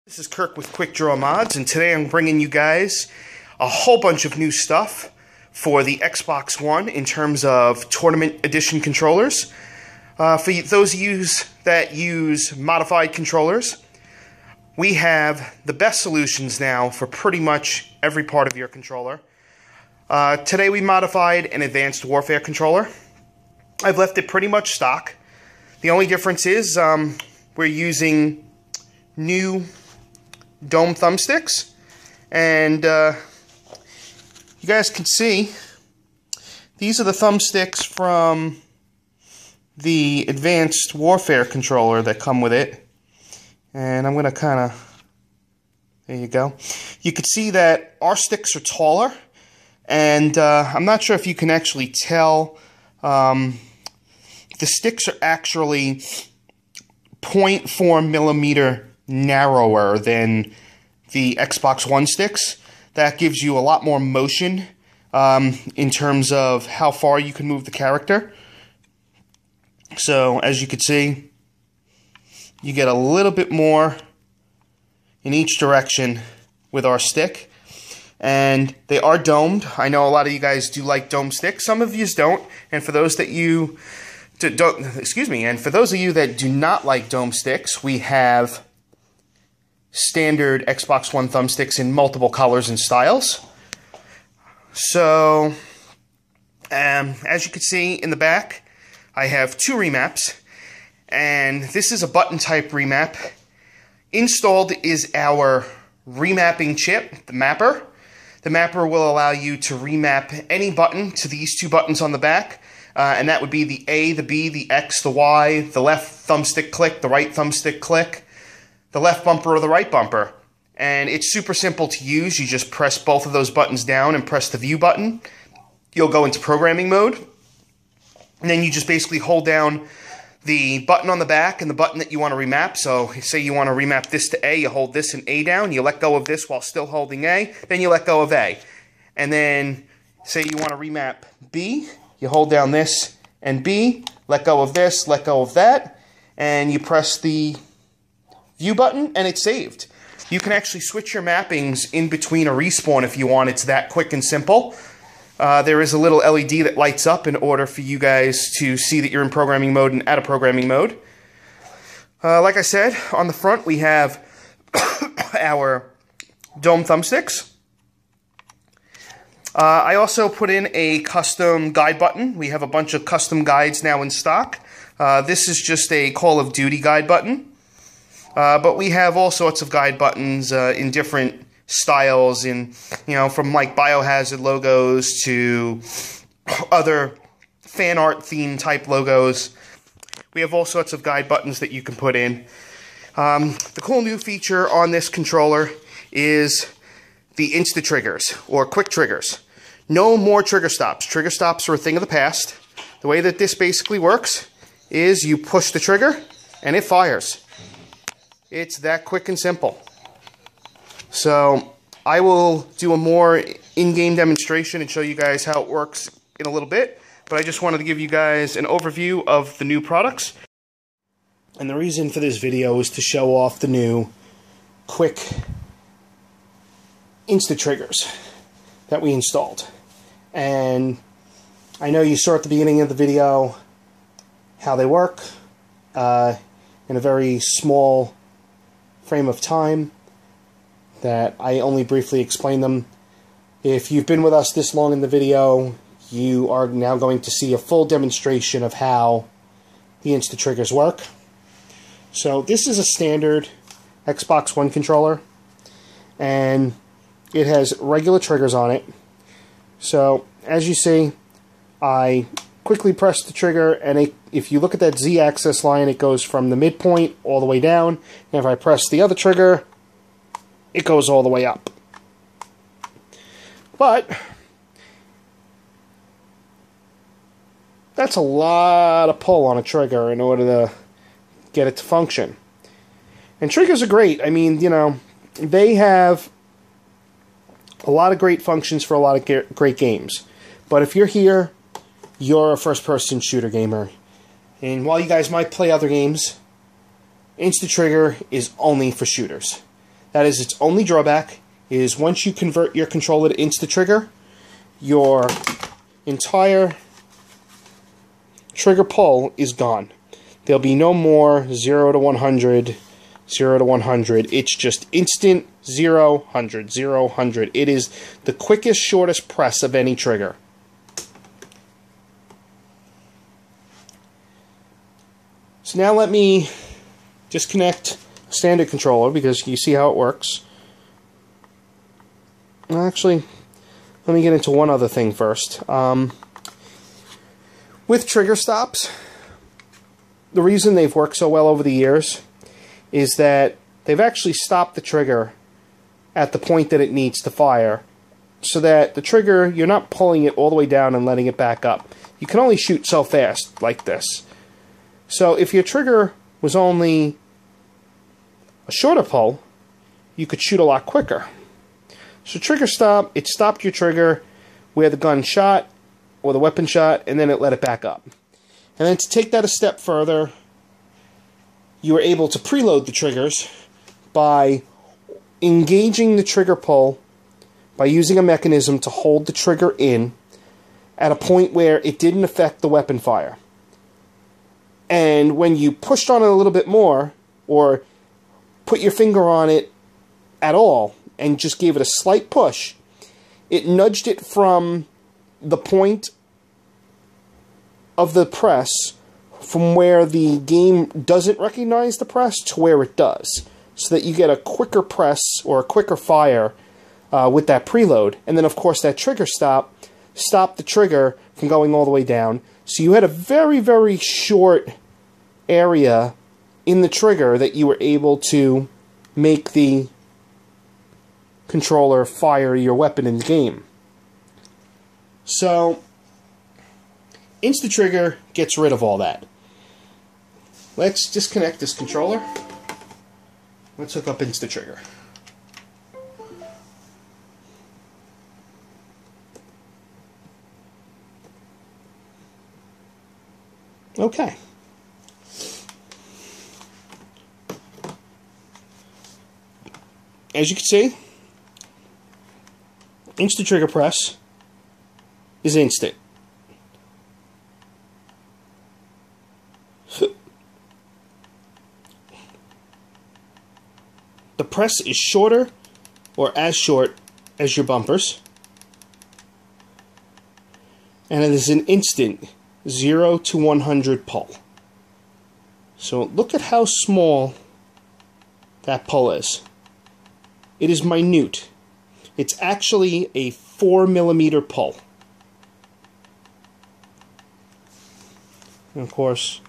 This is Kirk with Quick Draw Mods, and today I'm bringing you guys a whole bunch of new stuff for the Xbox One in terms of Tournament Edition controllers. For those of you that use modified controllers, we have the best solutions now for pretty much every part of your controller. Today we modified an Advanced Warfare controller. I've left it pretty much stock. The only difference is we're using new dome thumbsticks, and you guys can see these are the thumbsticks from the Advanced Warfare controller that come with it. And I'm gonna kind of, there you go. You can see that our sticks are taller, and I'm not sure if you can actually tell, the sticks are actually 0.4 millimeter narrower than the Xbox One sticks. That gives you a lot more motion in terms of how far you can move the character. So as you can see, you get a little bit more in each direction with our stick, and they are domed. I know a lot of you guys do like dome sticks. Some of you don't, and for those that and for those of you that do not like dome sticks, we have standard Xbox One thumbsticks in multiple colors and styles. So, as you can see in the back, I have two remaps, and this is a button type remap. Installed is our remapping chip, the mapper. The mapper will allow you to remap any button to these two buttons on the back, and that would be the A, the B, the X, the Y, the left thumbstick click, the right thumbstick click, the left bumper or the right bumper. And it's super simple to use. You just press both of those buttons down and press the view button. You'll go into programming mode. And then you just basically hold down the button on the back and the button that you want to remap. So say you want to remap this to A, you hold this and A down. You let go of this while still holding A. Then you let go of A. And then say you want to remap B, you hold down this and B, let go of this, let go of that, and you press the view button, and it's saved. You can actually switch your mappings in between a respawn if you want. It's that quick and simple. There is a little LED that lights up in order for you guys to see that you're in programming mode and out of programming mode. Like I said, on the front we have our dome thumbsticks. I also put in a custom guide button. We have a bunch of custom guides now in stock. This is just a Call of Duty guide button. But we have all sorts of guide buttons in different styles, from like Biohazard logos to other fan art theme type logos. We have all sorts of guide buttons that you can put in. The cool new feature on this controller is the Insta-Triggers, or Quicktriggers. No more trigger stops. Trigger stops are a thing of the past. The way that this basically works is you push the trigger and it fires. It's that quick and simple. So I will do a more in-game demonstration and show you guys how it works in a little bit, but I just wanted to give you guys an overview of the new products. And the reason for this video is to show off the new quick Insta-Triggers that we installed. And I know you saw at the beginning of the video how they work in a very small frame of time that I only briefly explained them. If you've been with us this long in the video, you are now going to see a full demonstration of how the Insta-Triggers work. So this is a standard Xbox One controller, and it has regular triggers on it. So as you see, I quickly press the trigger, and if you look at that Z-axis line, it goes from the midpoint all the way down, and if I press the other trigger, it goes all the way up. But that's a lot of pull on a trigger in order to get it to function. And triggers are great. I mean, they have a lot of great functions for a lot of great games. But if you're here, you're a first-person shooter gamer. And while you guys might play other games, Insta-Trigger is only for shooters. That is its only drawback, is once you convert your controller to Insta-Trigger, your entire trigger pull is gone. There'll be no more 0 to 100, 0 to 100. It's just instant 0, 100, 0, 100. It is the quickest, shortest press of any trigger. So now let me disconnect a standard controller because you see how it works. Actually, let me get into one other thing first. With trigger stops, the reason they've worked so well over the years is that they've actually stopped the trigger at the point that it needs to fire, so that the trigger, you're not pulling it all the way down and letting it back up. You can only shoot so fast like this. So if your trigger was only a shorter pull, you could shoot a lot quicker. So trigger stop, it stopped your trigger where the gun shot or the weapon shot, and then it let it back up. And then to take that a step further, you were able to preload the triggers by engaging the trigger pull by using a mechanism to hold the trigger in at a point where it didn't affect the weapon fire. And when you pushed on it a little bit more, or put your finger on it at all, and just gave it a slight push, it nudged it from the point of the press from where the game doesn't recognize the press to where it does, so that you get a quicker press or a quicker fire with that preload. And then of course that trigger stop stopped the trigger from going all the way down, so you had a very, very short area in the trigger that you were able to make the controller fire your weapon in the game. So Insta-Trigger gets rid of all that. Let's disconnect this controller. Let's hook up Insta-Trigger. Okay. As you can see, Insta-Trigger press is instant. The press is shorter, or as short as your bumpers, and it is an instant 0 to 100 pull. So look at how small that pull is. It is minute. It's actually a 4mm pull. And of course,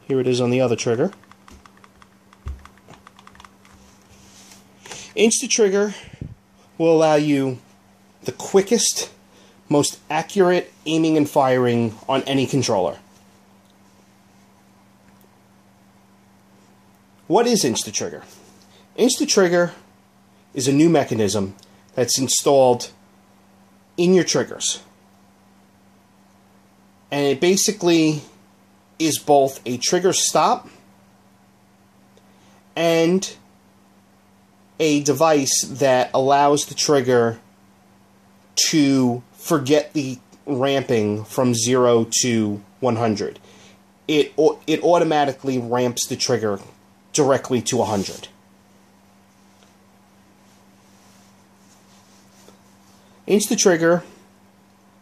here it is on the other trigger. Insta-Trigger will allow you the quickest, most accurate aiming and firing on any controller. What is Insta-Trigger? Insta-Trigger is a new mechanism that's installed in your triggers. And it basically is both a trigger stop and a device that allows the trigger to forget the ramping from 0 to 100. It automatically ramps the trigger directly to 100. Insta-Trigger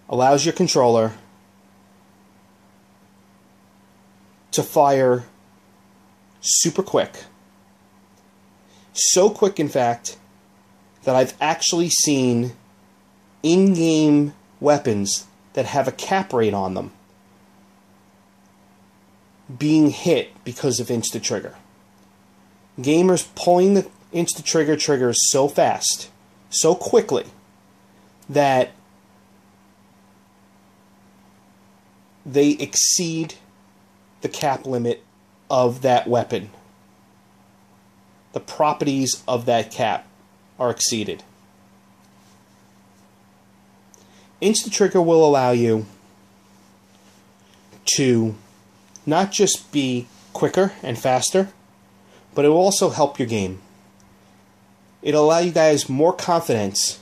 allows your controller to fire super quick. So quick, in fact, that I've actually seen in-game weapons that have a cap rate on them being hit because of Insta-Trigger. Gamers pulling the Insta-Trigger triggers so fast, so quickly, that they exceed the cap limit of that weapon. The properties of that cap are exceeded. Insta-Trigger will allow you to not just be quicker and faster, but it will also help your game. it'll allow you guys more confidence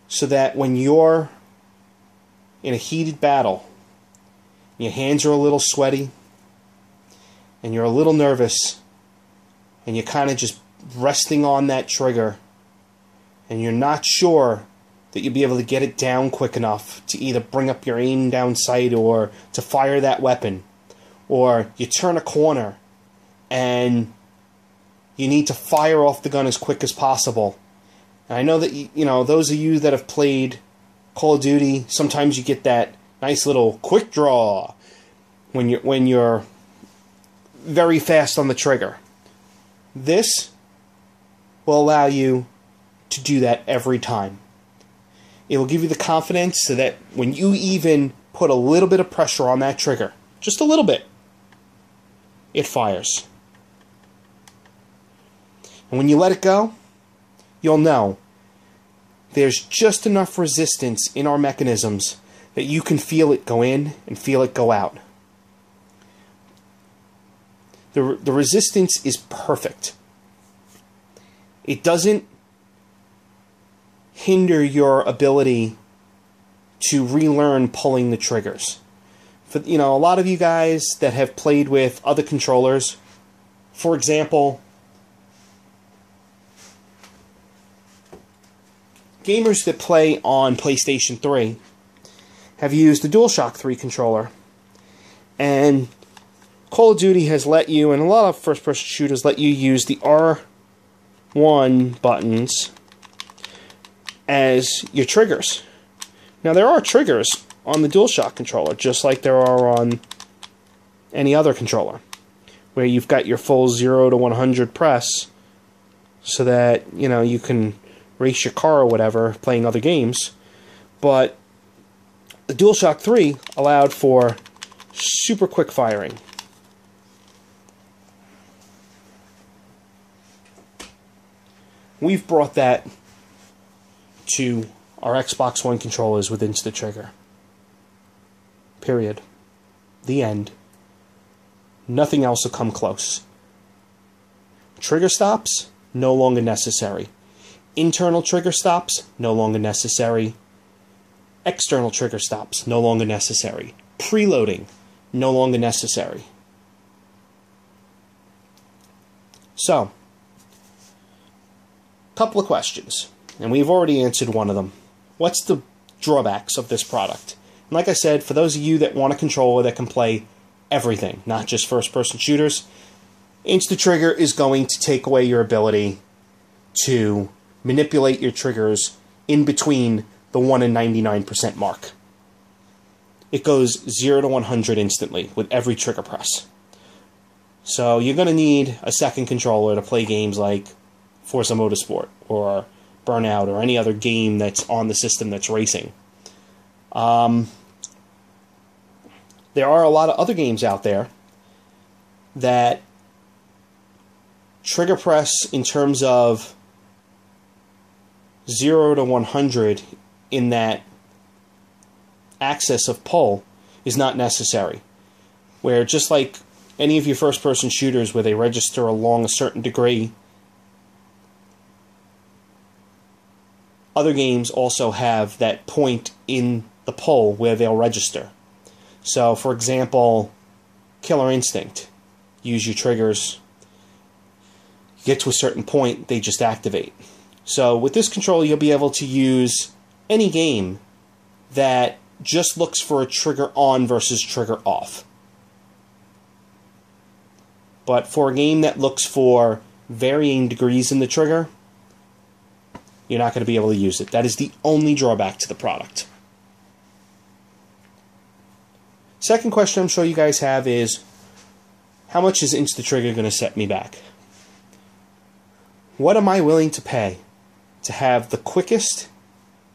so that when you're in a heated battle, your hands are a little sweaty, and you're a little nervous, and you're kind of just resting on that trigger, and you're not sure that you'll be able to get it down quick enough to either bring up your aim down sight or to fire that weapon, or you turn a corner and you need to fire off the gun as quick as possible. And I know that, you know, those of you that have played Call of Duty, sometimes you get that nice little quick draw when you're very fast on the trigger. This will allow you to do that every time. It will give you the confidence so that when you even put a little bit of pressure on that trigger, just a little bit, it fires. And when you let it go, you'll know there's just enough resistance in our mechanisms that you can feel it go in and feel it go out. The resistance is perfect. It doesn't hinder your ability to relearn pulling the triggers. For, you know, a lot of you guys that have played with other controllers, for example, gamers that play on PlayStation 3 have used the DualShock 3 controller, and Call of Duty has let you, and a lot of first-person shooters let you use the R1 buttons as your triggers. Now, there are triggers on the DualShock controller, just like there are on any other controller, where you've got your full 0 to 100 press so that, you know, you can race your car or whatever playing other games. But the DualShock 3 allowed for super quick firing. We've brought that to our Xbox One controllers with Insta-Trigger. Period. The end. Nothing else will come close. Trigger stops, no longer necessary. Internal trigger stops, no longer necessary. External trigger stops, no longer necessary. Preloading, no longer necessary. So, couple of questions, and we've already answered one of them. What's the drawbacks of this product? And like I said, for those of you that want a controller that can play everything, not just first-person shooters, Insta-Trigger is going to take away your ability to manipulate your triggers in between the 1 and 99% mark. It goes 0 to 100 instantly with every trigger press. So you're going to need a second controller to play games like Forza Motorsport or Burnout or any other game that's on the system that's racing. There are a lot of other games out there that trigger press in terms of 0 to 100 in that axis of pull is not necessary. Where just like any of your first-person shooters where they register along a certain degree, other games also have that point in the pull where they'll register. So, for example, Killer Instinct. Use your triggers. You get to a certain point, they just activate. So, with this controller, you'll be able to use any game that just looks for a trigger on versus trigger off. But for a game that looks for varying degrees in the trigger, you're not going to be able to use it. That is the only drawback to the product. Second question I'm sure you guys have is, how much is Insta-Trigger going to set me back? What am I willing to pay to have the quickest,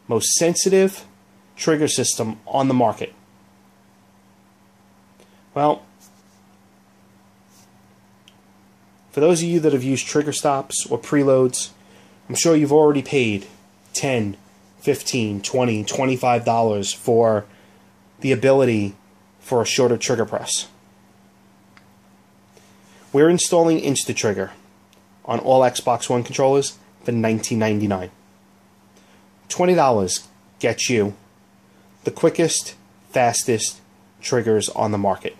most sensitive trigger system on the market? Well, for those of you that have used trigger stops or preloads, I'm sure you've already paid $10, $15, $20, $25 for the ability for a shorter trigger press. We're installing Insta-Trigger on all Xbox One controllers for $19.99. $20 gets you the quickest, fastest triggers on the market.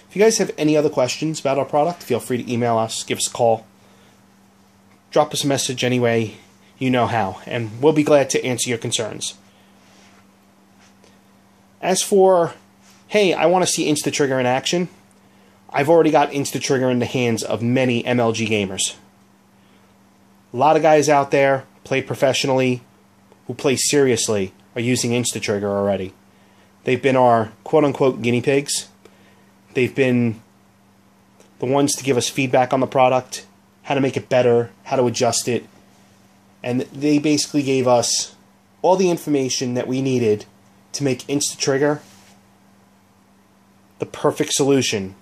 If you guys have any other questions about our product, feel free to email us, give us a call, drop us a message any way you know how, and we'll be glad to answer your concerns. As for, hey, I want to see Insta-Trigger in action, I've already got Insta-Trigger in the hands of many MLG gamers. A lot of guys out there play professionally, who play seriously, are using Insta-Trigger already. They've been our quote-unquote guinea pigs. They've been the ones to give us feedback on the product, how to make it better, how to adjust it. And they basically gave us all the information that we needed to make Insta-Trigger the perfect solution